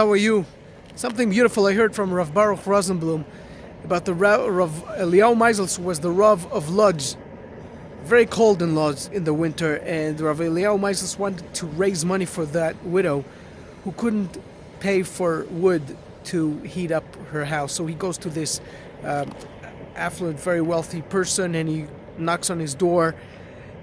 How are you? Something beautiful I heard from Rav Baruch Rosenblum about the Rav Eliyahu Maisless, who was the Rav of Lodz. Very cold in Lodz in the winter, and Rav Eliyahu Maisless wanted to raise money for that widow who couldn't pay for wood to heat up her house. So he goes to this affluent, very wealthy person, and he knocks on his door,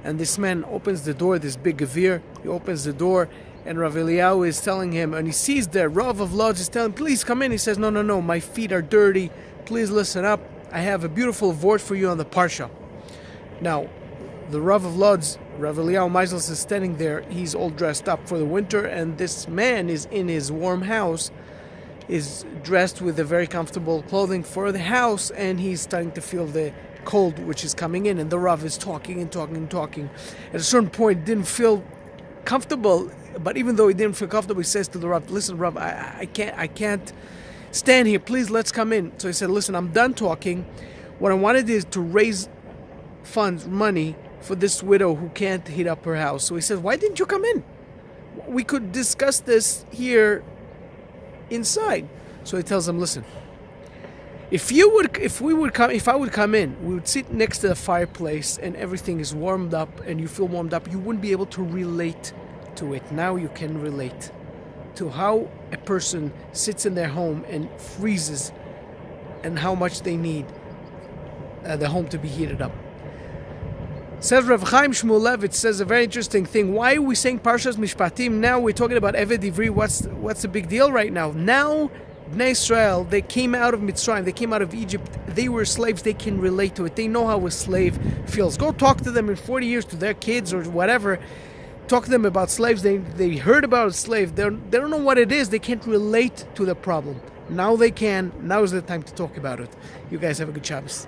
and this man opens the door, this big gavir. He opens the door, and Rav Eliyahu is telling him, and he sees there, Rav of Lodz is telling him, please come in. He says, no, my feet are dirty. Please listen up. I have a beautiful word for you on the Parsha. Now, the Rav of Lodz, Rav Eliyahu Maisless, is standing there. He's all dressed up for the winter, and this man is in his warm house, is dressed with a very comfortable clothing for the house, and he's starting to feel the cold which is coming in, and the Rav is talking. At a certain point, didn't feel comfortable. But even though he didn't feel comfortable, he says to the Rav, listen, Rav, I can't stand here. Please, let's come in. So he said, listen, I'm done talking. What I wanted is to raise money for this widow who can't heat up her house. So he says, why didn't you come in? We could discuss this here inside. So he tells him, listen, if I would come in, we would sit next to the fireplace and everything is warmed up and you feel warmed up, you wouldn't be able to relate to it. Now you can relate to how a person sits in their home and freezes and how much they need the home to be heated up. Says Rav Chaim Shmulevitz, says a very interesting thing. Why are we saying Parshat Mishpatim? Now we're talking about Eved Ivri. What's the big deal right now? Now Bnei Israel, they came out of Mitzrayim, they came out of Egypt, they were slaves, they can relate to it. They know how a slave feels. Go talk to them in 40 years, to their kids or whatever. Talk to them about slaves. They heard about a slave. They don't know what it is. They can't relate to the problem. Now they can. Now is the time to talk about it. You guys have a good Shabbos.